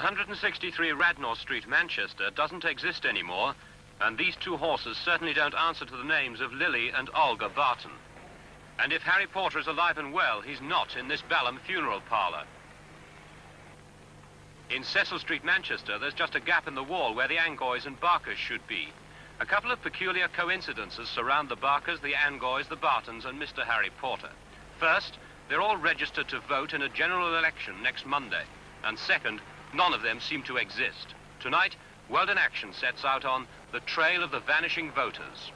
163 Radnor Street, Manchester, doesn't exist anymore, and these two horses certainly don't answer to the names of Lily and Olga Barton. And if Harry Porter is alive and well, he's not in this Balham funeral parlour. In Cecil Street, Manchester, there's just a gap in the wall where the Angoys and Barkers should be. A couple of peculiar coincidences surround the Barkers, the Angoys, the Bartons, and Mr. Harry Porter. First, they're all registered to vote in a general election next Monday. And second, none of them seem to exist. Tonight, Weldon Action sets out on the trail of the vanishing voters.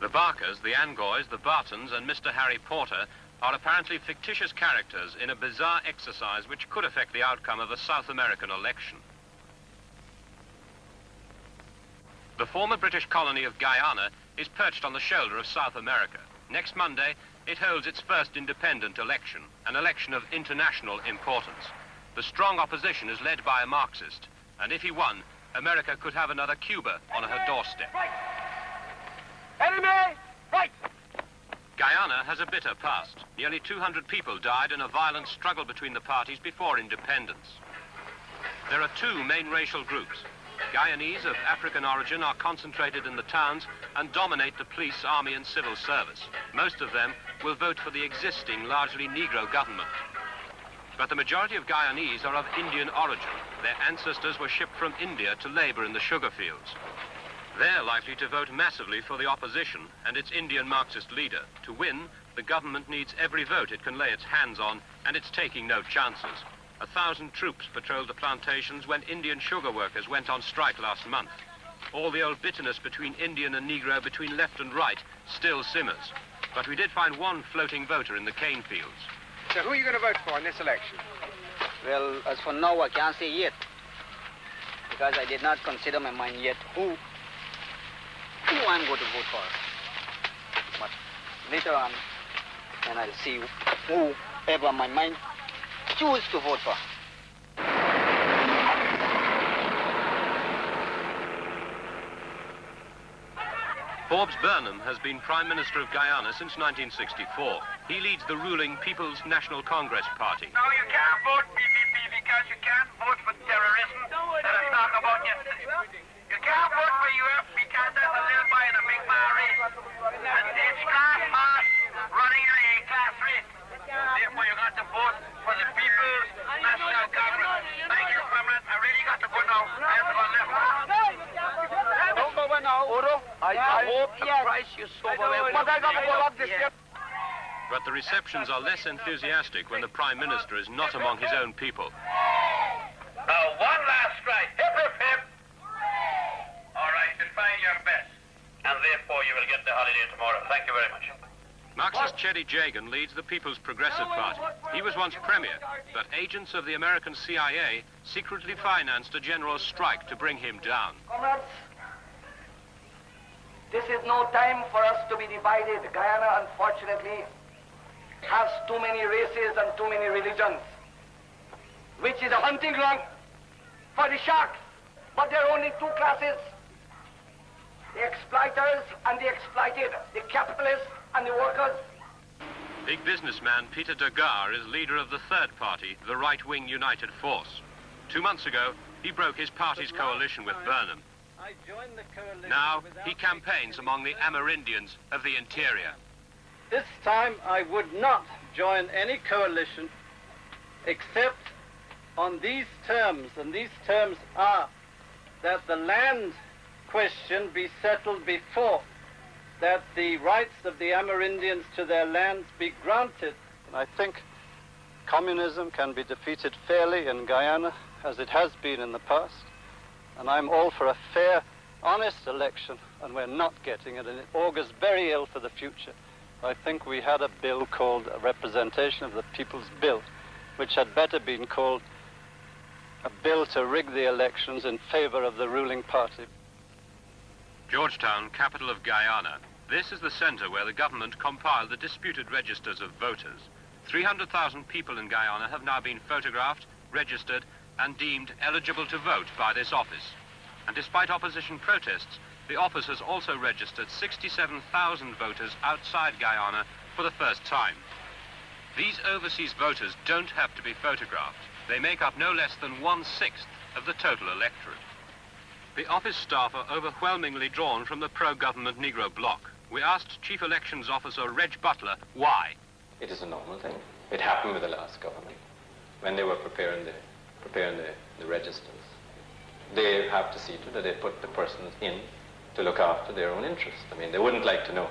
The Barkers, the Angoys, the Bartons, and Mr. Harry Porter are apparently fictitious characters in a bizarre exercise which could affect the outcome of the South American election. The former British colony of Guyana is perched on the shoulder of South America. Next Monday, it holds its first independent election, an election of international importance. The strong opposition is led by a Marxist, and if he won, America could have another Cuba on her doorstep. Right. Enemy! Right! Guyana has a bitter past. Nearly 200 people died in a violent struggle between the parties before independence. There are two main racial groups. Guyanese of African origin are concentrated in the towns and dominate the police, army, and civil service. Most of them will vote for the existing, largely Negro government. But the majority of Guyanese are of Indian origin. Their ancestors were shipped from India to labor in the sugar fields. They're likely to vote massively for the opposition and its Indian Marxist leader. To win, the government needs every vote it can lay its hands on, and it's taking no chances. 1,000 troops patrolled the plantations when Indian sugar workers went on strike last month. All the old bitterness between Indian and Negro, between left and right, still simmers. But we did find one floating voter in the cane fields. So who are you going to vote for in this election? Well, as for now, I can't say yet. Because I did not consider my mind yet who I'm going to vote for. But later on, and I'll see whoever my mind choose to vote for. Forbes Burnham has been Prime Minister of Guyana since 1964. He leads the ruling People's National Congress Party. No, you can't vote PPP because you can't vote for terrorism that I talked about yesterday. You can't vote for UF because there's a little boy in a big bar race. And it's class march running in a class race. Therefore, you got to vote for the People's National Congress. Thank you, comrades. I really got to go now. I have to go left. Don't go away now. Udo, I hope the price you sold away. But I got to go up this year. But the receptions are less enthusiastic when the Prime Minister is not among his own people. Now, one last strike. Hip, hip, hip. All right, you find your best. And therefore, you will get the holiday tomorrow. Thank you very much. Marxist Chetty Jagan leads the People's Progressive Party. He was once premier, but agents of the American CIA secretly financed a general strike to bring him down. Comrades, this is no time for us to be divided. Guyana, unfortunately, has too many races and too many religions, which is a hunting ground for the sharks. But there are only two classes: the exploiters and the exploited, the capitalists and the workers. Big businessman Peter Degar is leader of the third party, the right-wing United Force. 2 months ago, he broke his party's coalition with Burnham. Now, he campaigns among the Amerindians of the interior. This time, I would not join any coalition except on these terms, and these terms are that the land question be settled before, that the rights of the Amerindians to their lands be granted. I think communism can be defeated fairly in Guyana, as it has been in the past, and I'm all for a fair, honest election, and we're not getting it, and it augurs very ill for the future. I think we had a bill called a Representation of the People's Bill, which had better been called a bill to rig the elections in favor of the ruling party. Georgetown, capital of Guyana. This is the center where the government compiled the disputed registers of voters. 300,000 people in Guyana have now been photographed, registered, and deemed eligible to vote by this office. And despite opposition protests, the office has also registered 67,000 voters outside Guyana for the first time. These overseas voters don't have to be photographed. They make up no less than 1/6 of the total electorate. The office staff are overwhelmingly drawn from the pro-government Negro bloc. We asked Chief Elections Officer Reg Butler why. It is a normal thing. It happened with the last government when they were preparing the registers. They have to see to that they put the persons in to look after their own interests. I mean, they wouldn't like to know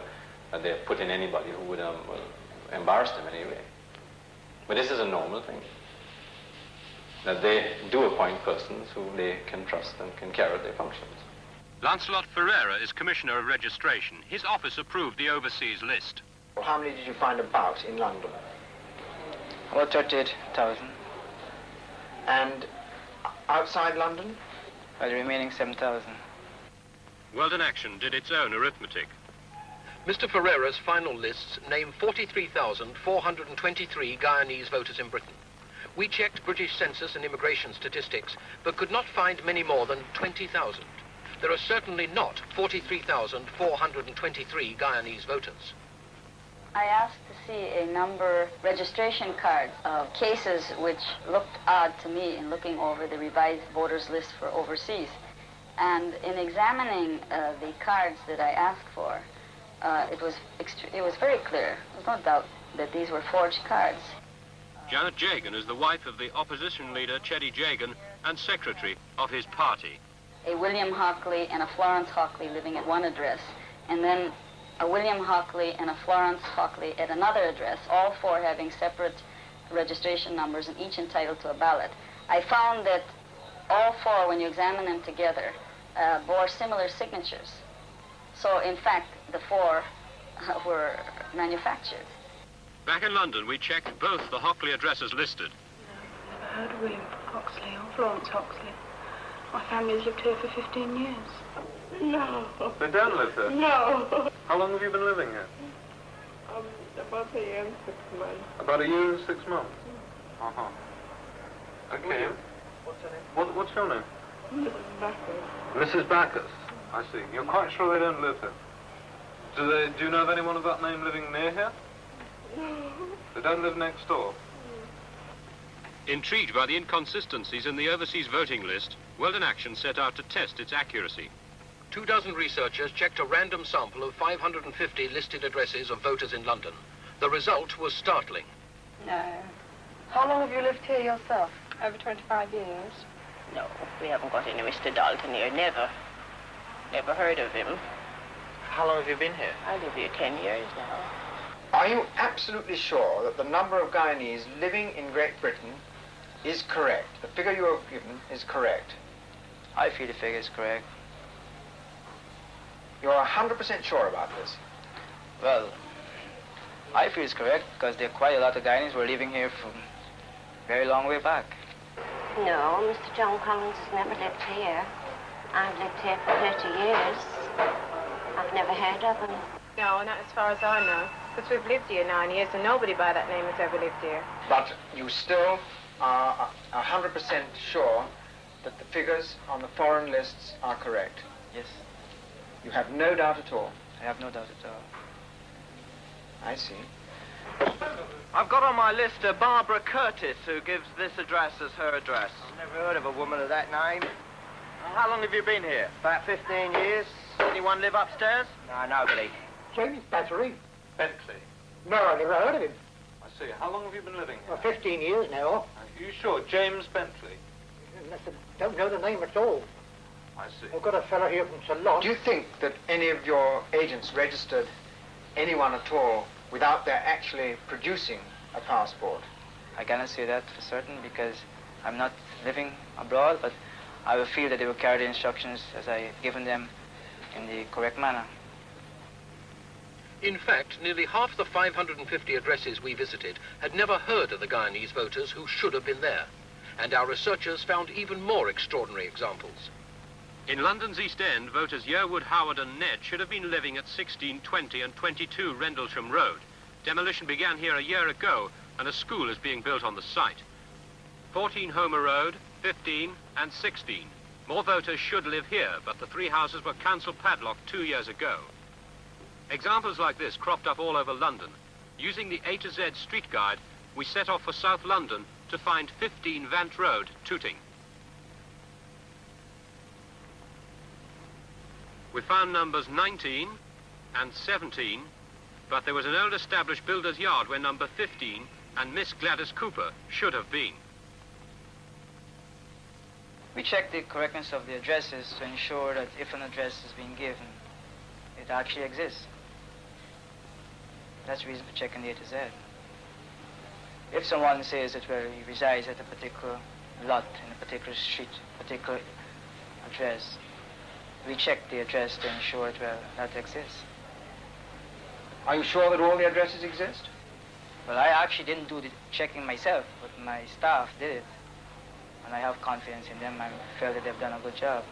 that they put in anybody who would embarrass them anyway. But this is a normal thing, that they do appoint persons who they can trust and can carry out their functions. Lancelot Ferreira is Commissioner of Registration. His office approved the overseas list. How many did you find about in London? About 38,000. And outside London? The remaining 7,000. Weldon Action did its own arithmetic. Mr. Ferreira's final lists name 43,423 Guyanese voters in Britain. We checked British census and immigration statistics, but could not find many more than 20,000. There are certainly not 43,423 Guyanese voters. I asked to see a number registration cards of cases which looked odd to me in looking over the revised voters list for overseas. And in examining the cards that I asked for, it was very clear. There was no doubt that these were forged cards. Janet Jagan is the wife of the opposition leader Chetty Jagan and secretary of his party. A William Hockley and a Florence Hockley living at one address, and then a William Hockley and a Florence Hockley at another address, all four having separate registration numbers and each entitled to a ballot. I found that all four, when you examine them together, bore similar signatures. So, in fact, the four were manufactured. Back in London, we checked both the Hockley addresses listed. No, never heard of William Hockley or Florence Hockley. My family's lived here for 15 years. No. They don't live here? No. How long have you been living here? About a year and 6 months. About a year and 6 months? Uh-huh. Okay. What's your name? What's your name? Mrs. Backus. Mrs. Backus. I see. You're quite sure they don't live here? Do you know of anyone of that name living near here? No. They don't live next door? Intrigued by the inconsistencies in the overseas voting list, Weldon Action set out to test its accuracy. 24 researchers checked a random sample of 550 listed addresses of voters in London. The result was startling. No. How long have you lived here yourself? Over 25 years. No, we haven't got any Mr. Dalton here. Never. Never heard of him. How long have you been here? I live here 10 years now. Are you absolutely sure that the number of Guyanese living in Great Britain is correct? The figure you have given is correct? I feel the figure is correct. You're 100% sure about this? Well, I feel it's correct because there are quite a lot of Guyanese who are living here from a very long way back. No, Mr. John Collins has never lived here. I've lived here for 30 years. I've never heard of him. No, not as far as I know. Because we've lived here 9 years and nobody by that name has ever lived here. But you still are 100% sure that the figures on the foreign lists are correct? Yes. You have no doubt at all? I have no doubt at all. I see. I've got on my list a Barbara Curtis, who gives this address as her address. I've never heard of a woman of that name. How long have you been here? About 15 years. Anyone live upstairs? No, nobody. James Battery? Bentley. No, I never heard of him. I see. How long have you been living here? 15 years now. Are you sure? James Bentley? Don't know the name at all. I see. I've got a fellow here from Ceylon. Do you think that any of your agents registered anyone at all without their actually producing a passport? I cannot say that for certain because I'm not living abroad, but I will feel that they will carry the instructions as I have given them in the correct manner. In fact, nearly half the 550 addresses we visited had never heard of the Guyanese voters who should have been there. And our researchers found even more extraordinary examples. In London's East End, voters Yearwood, Howard and Ned should have been living at 16, 20 and 22 Rendlesham Road. Demolition began here a year ago and a school is being built on the site. 14 Homer Road, 15 and 16. More voters should live here, but the three houses were council padlocked 2 years ago. Examples like this cropped up all over London. Using the A to Z street guide, we set off for South London to find 15 Vant Road, Tooting. We found numbers 19 and 17, but there was an old established builder's yard where number 15 and Miss Gladys Cooper should have been. We checked the correctness of the addresses to ensure that if an address is being given, it actually exists. That's the reason for checking the A to Z. If someone says that where he resides at a particular lot, in a particular street, particular address, we check the address to ensure that exists. Are you sure that all the addresses exist? Well, I actually didn't do the checking myself, but my staff did it. And I have confidence in them. I feel that they've done a good job.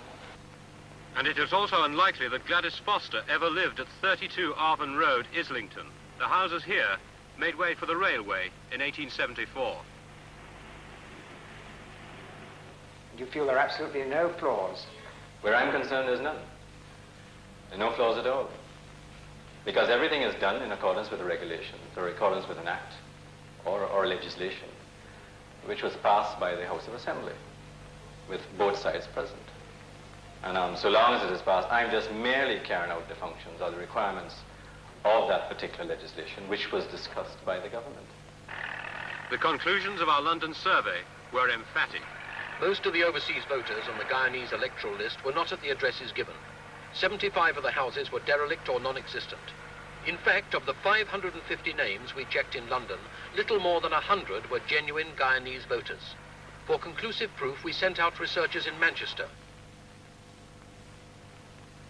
And it is also unlikely that Gladys Foster ever lived at 32 Arvin Road, Islington. The houses here made way for the railway in 1874. You feel there are absolutely no flaws? Where I'm concerned, there's none. There are no flaws at all. Because everything is done in accordance with a regulation, or in accordance with an act, or legislation, which was passed by the House of Assembly, with both sides present. And so long as it is passed, I'm just merely carrying out the functions or the requirements of that particular legislation, which was discussed by the government. The conclusions of our London survey were emphatic. Most of the overseas voters on the Guyanese electoral list were not at the addresses given. 75 of the houses were derelict or non-existent. In fact, of the 550 names we checked in London, little more than 100 were genuine Guyanese voters. For conclusive proof, we sent out researchers in Manchester.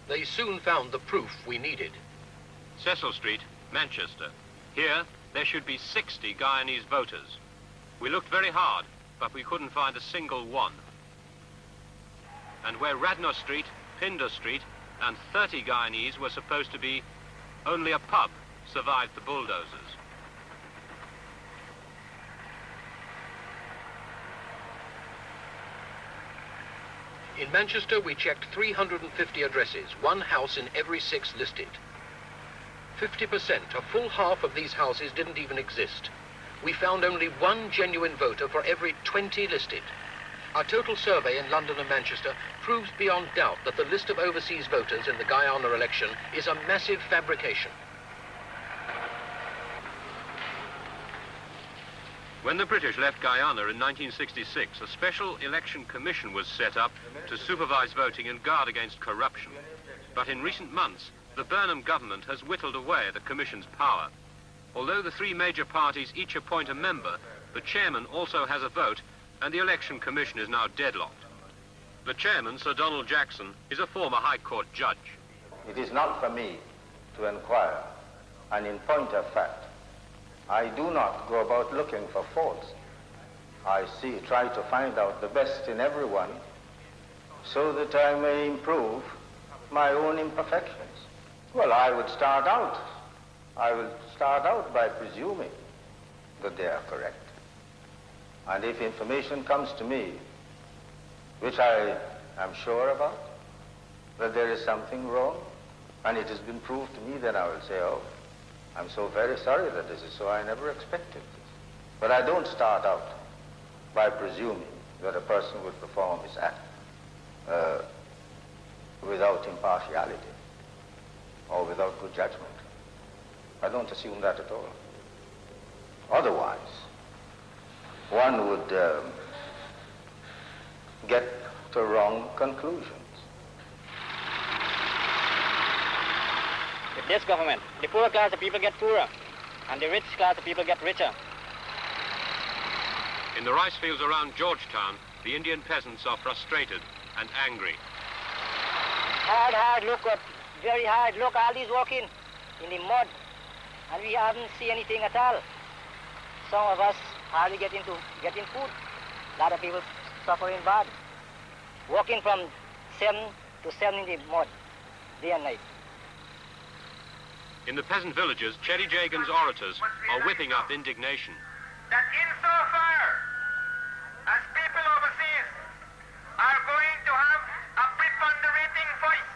They soon found the proof we needed. Cecil Street, Manchester. Here, there should be 60 Guyanese voters. We looked very hard, but we couldn't find a single one. And where Radnor Street, Pindar Street, and 30 Guyanese were supposed to be, only a pub survived the bulldozers. In Manchester, we checked 350 addresses, one house in every 6 listed. 50%, a full half of these houses didn't even exist. We found only one genuine voter for every 20 listed. Our total survey in London and Manchester proves beyond doubt that the list of overseas voters in the Guyana election is a massive fabrication. When the British left Guyana in 1966, a special election commission was set up to supervise voting and guard against corruption. But in recent months, the Burnham government has whittled away the commission's power. Although the 3 major parties each appoint a member, the chairman also has a vote, and the election commission is now deadlocked. The chairman, Sir Donald Jackson, is a former High Court judge. It is not for me to inquire, and in point of fact, I do not go about looking for faults. I try to find out the best in everyone so that I may improve my own imperfections. Well, I would start out by presuming that they are correct. And if information comes to me, which I am sure about, that there is something wrong, and it has been proved to me, then I will say, oh, I'm so very sorry that this is so. I never expected this. But I don't start out by presuming that a person would perform his act without impartiality or without good judgment. I don't assume that at all. Otherwise, one would get to wrong conclusions. With this government, the poor class of people get poorer, and the rich class of people get richer. In the rice fields around Georgetown, the Indian peasants are frustrated and angry. Hard look, very hard. Look, all these walking in the mud, and we haven't seen anything at all. Some of us hardly getting food. A lot of people suffering bad. Walking from 7 to 7 in the mud, day and night. In the peasant villages, Cherry Jagan's orators are whipping up indignation. That insofar as people overseas are going to have a preponderating voice.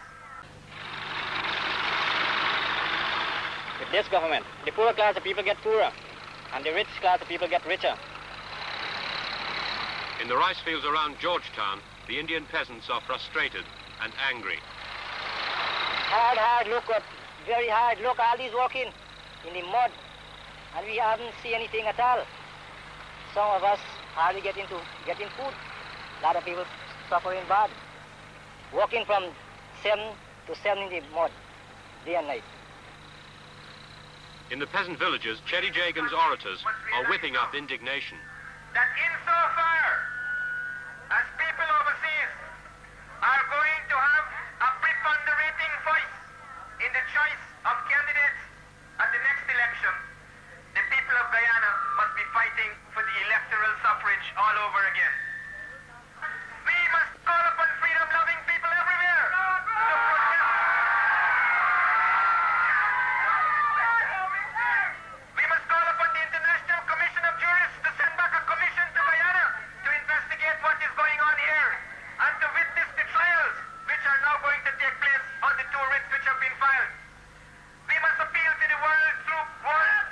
With this government, the poor class of people get poorer, and the rich class of people get richer. In the rice fields around Georgetown, the Indian peasants are frustrated and angry. Hard look, very hard. Look, all these walking in the mud, and we haven't seen anything at all. Some of us hardly getting food. A lot of people suffering bad. Walking from 7 to 7 in the mud, day and night. In the peasant villages, Chetty Jagan's orators are whipping up indignation. That insofar as people overseas are going to have a preponderating voice in the choice of candidates at the next election, the people of Guyana must be fighting for the electoral suffrage all over again. We must call upon freedom-loving people everywhere to protest. We must call upon the International Commission of Jurists to send back a commission to Guyana to investigate what is going on here and to witness the trials which are now going to take place on the 2 writs which have been filed. We must appeal to the world through world.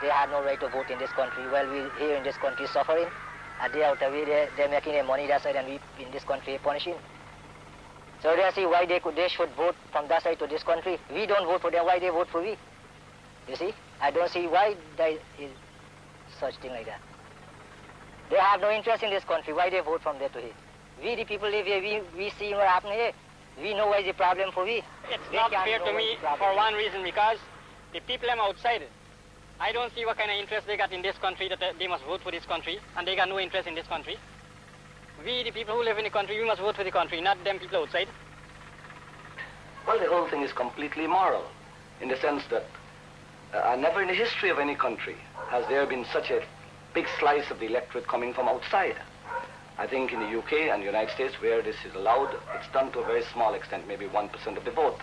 They have no right to vote in this country. Well, we here in this country suffering. A day out of the way, they're making their money that side, and we in this country punishing. So they see why they should vote from that side to this country. We don't vote for them. Why they vote for we? You see, I don't see why there is such thing like that. They have no interest in this country. Why they vote from there to here? We the people live here. We see what happened here. We know why the problem for we. It's not fair to me for one reason, because the people are outside. I don't see what kind of interest they got in this country, that they must vote for this country, and they got no interest in this country. We, the people who live in the country, we must vote for the country, not them people outside. Well, the whole thing is completely immoral, in the sense that never in the history of any country has there been such a big slice of the electorate coming from outside. I think in the UK and the United States, where this is allowed, it's done to a very small extent, maybe 1% of the vote.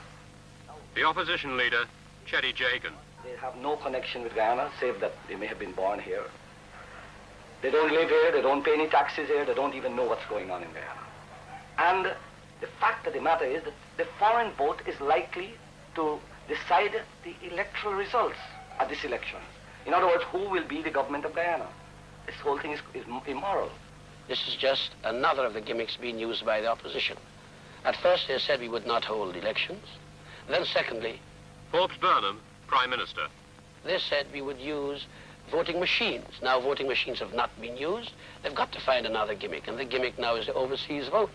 The opposition leader, Chetty Jagan. They have no connection with Guyana, save that they may have been born here. They don't live here, they don't pay any taxes here, they don't even know what's going on in Guyana. And the fact of the matter is that the foreign vote is likely to decide the electoral results at this election. In other words, who will be the government of Guyana? This whole thing is immoral. This is just another of the gimmicks being used by the opposition. At first they said we would not hold elections. Then secondly, Forbes Burnham, Prime Minister. They said we would use voting machines. Now voting machines have not been used. They've got to find another gimmick, and the gimmick now is the overseas vote,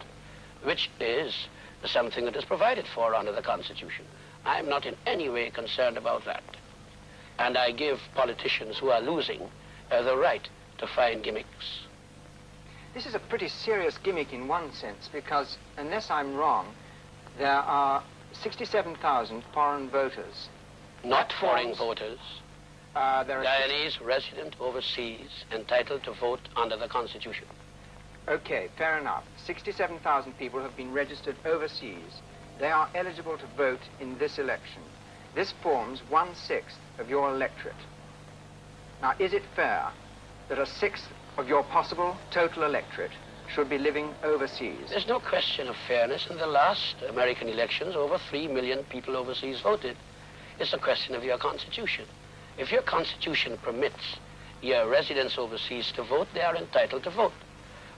which is something that is provided for under the Constitution. I'm not in any way concerned about that. And I give politicians who are losing the right to find gimmicks. This is a pretty serious gimmick in one sense, because unless I'm wrong, there are 67,000 foreign voters. Not foreign voters. There are Guyanese resident overseas entitled to vote under the Constitution. Okay, fair enough. 67,000 people have been registered overseas. They are eligible to vote in this election. This forms 1/6 of your electorate. Now, is it fair that 1/6 of your possible total electorate should be living overseas? There's no question of fairness. In the last American elections, over 3 million people overseas voted. It's a question of your Constitution. If your Constitution permits your residents overseas to vote, they are entitled to vote.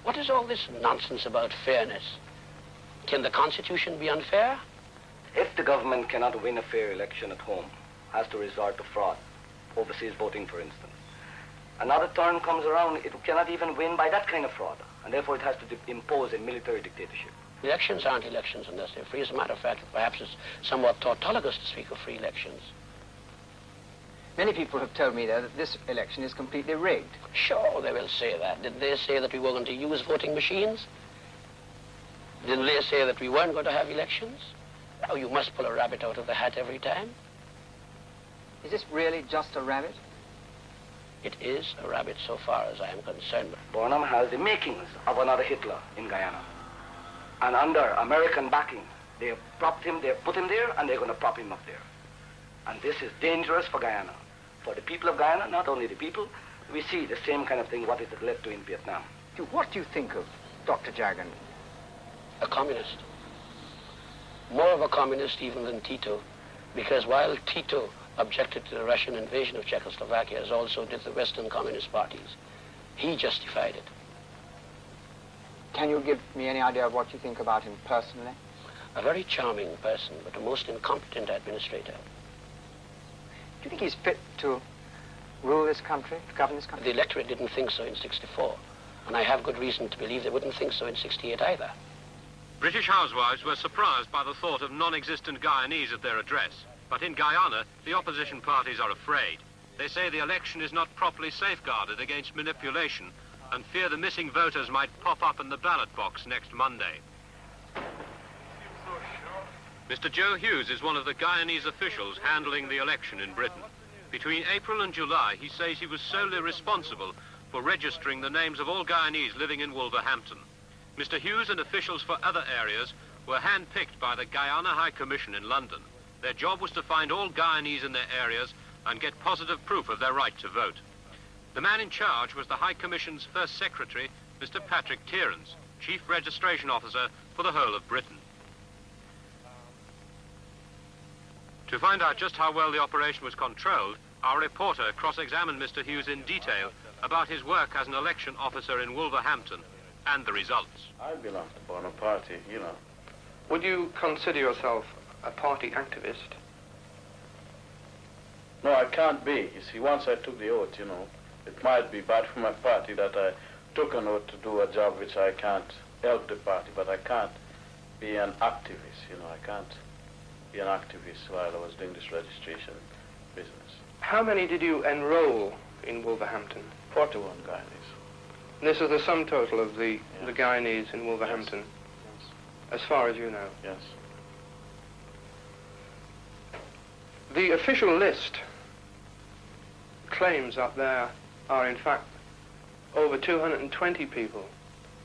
What is all this nonsense about fairness? Can the Constitution be unfair? If the government cannot win a fair election at home, has to resort to fraud, overseas voting, for instance, another turn comes around, it cannot even win by that kind of fraud, and therefore it has to impose a military dictatorship. Elections aren't elections unless they're free. As a matter of fact, perhaps it's somewhat tautologous to speak of free elections. Many people have told me that this election is completely rigged. Sure, they will say that. Did they say that we were going to use voting machines? Didn't they say that we weren't going to have elections? Oh, you must pull a rabbit out of the hat every time. Is this really just a rabbit? It is a rabbit so far as I am concerned. Burnham has the makings of another Hitler in Guyana. And under American backing, they have propped him, they have put him there, and they're going to prop him up there. And this is dangerous for Guyana. For the people of Guyana, not only the people, we see the same kind of thing, what it led to in Vietnam. What do you think of Dr. Jagan? A communist. More of a communist even than Tito, because while Tito objected to the Russian invasion of Czechoslovakia, as also did the Western communist parties, he justified it. Can you give me any idea of what you think about him personally? A very charming person, but a most incompetent administrator. Do you think he's fit to rule this country, to govern this country? The electorate didn't think so in '64, and I have good reason to believe they wouldn't think so in '68 either. British housewives were surprised by the thought of non-existent Guyanese at their address. But in Guyana, the opposition parties are afraid. They say the election is not properly safeguarded against manipulation and fear the missing voters might pop up in the ballot box next Monday. Mr. Joe Hughes is one of the Guyanese officials handling the election in Britain. Between April and July, he says he was solely responsible for registering the names of all Guyanese living in Wolverhampton. Mr. Hughes and officials for other areas were handpicked by the Guyana High Commission in London. Their job was to find all Guyanese in their areas and get positive proof of their right to vote. The man in charge was the High Commission's first secretary, Mr. Patrick Tierens, Chief Registration Officer for the whole of Britain. To find out just how well the operation was controlled, our reporter cross-examined Mr. Hughes in detail about his work as an election officer in Wolverhampton and the results. I belong to Bonaparte, you know. Would you consider yourself a party activist? No, I can't be. You see, once I took the oath, you know, it might be bad for my party that I took an oath to do a job which I can't help the party, but I can't be an activist, you know. I can't be an activist while I was doing this registration business. How many did you enroll in Wolverhampton? 41 Guyanese. This is the sum total of the Guyanese in Wolverhampton, Yes. as far as you know. Yes. The official list claims that there are, in fact, over 220 people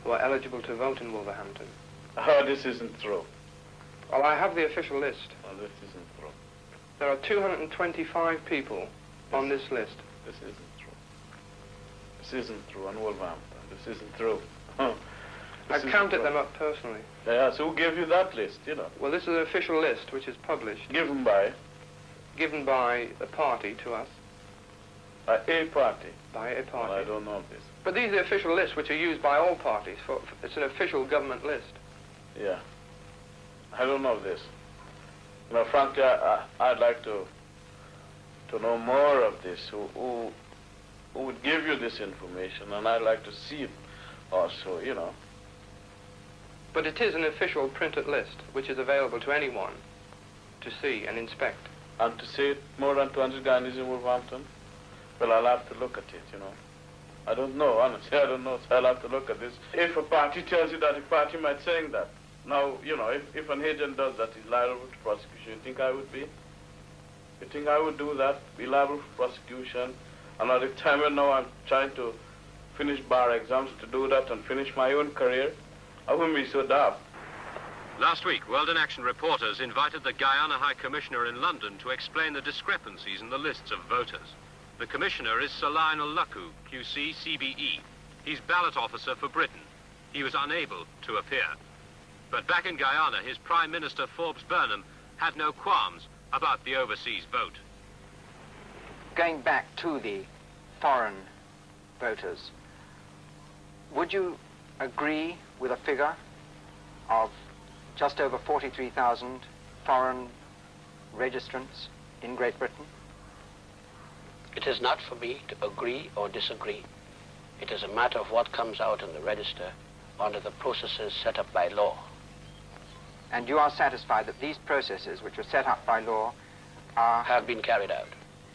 who are eligible to vote in Wolverhampton. Oh, this isn't true. Well, I have the official list. Oh, this isn't true. There are 225 people on this list. This isn't true. This isn't true on Wolverhampton. This isn't true. I've counted them up personally. Yeah, so who gave you that list, you know? Well, this is an official list which is published. Given by? Given by a party to us. By a party? By a party. Well, I don't know this. But these are the official lists which are used by all parties. It's an official government list. Yeah. I don't know this. You know, frankly, I'd like to know more of this. Who would give you this information, and I'd like to see it also, you know. But it is an official printed list, which is available to anyone to see and inspect. And to see it more than 200 Guyanese in Wolverhampton? Well, I'll have to look at it, you know. I don't know, honestly, I don't know, so I'll have to look at this. If a party tells you that, a party might saying that. Now, you know, if an agent does that, he's liable to prosecution. You think I would be? You think I would do that, be liable for prosecution? And at the time when now I'm trying to finish bar exams to do that and finish my own career, I wouldn't be so daft. Last week, World in Action reporters invited the Guyana High Commissioner in London to explain the discrepancies in the lists of voters. The Commissioner is Sir Lionel Lucku, QC CBE. He's ballot officer for Britain. He was unable to appear. But back in Guyana, his Prime Minister, Forbes Burnham, had no qualms about the overseas vote. Going back to the foreign voters, would you agree with a figure of just over 43,000 foreign registrants in Great Britain? It is not for me to agree or disagree. It is a matter of what comes out in the register under the processes set up by law. And you are satisfied that these processes, which were set up by law, have been carried out.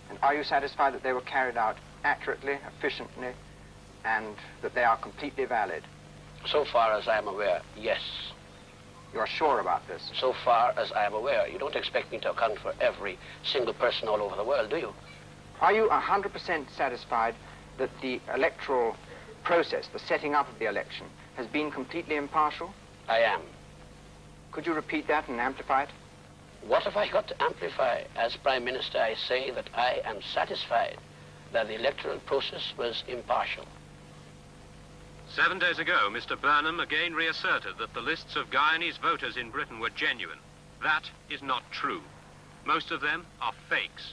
And are you satisfied that they were carried out accurately, efficiently, and that they are completely valid? So far as I am aware, yes. You are sure about this? So far as I am aware. You don't expect me to account for every single person all over the world, do you? Are you 100% satisfied that the electoral process, the setting up of the election, has been completely impartial? I am. Could you repeat that and amplify it? What have I got to amplify? As Prime Minister, I say that I am satisfied that the electoral process was impartial. 7 days ago, Mr. Burnham again reasserted that the lists of Guyanese voters in Britain were genuine. That is not true. Most of them are fakes,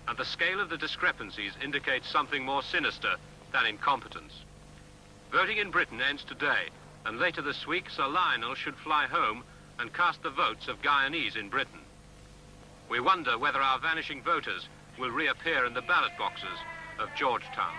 and the scale of the discrepancies indicates something more sinister than incompetence. Voting in Britain ends today, and later this week, Sir Lionel should fly home and cast the votes of Guyanese in Britain. We wonder whether our vanishing voters will reappear in the ballot boxes of Georgetown.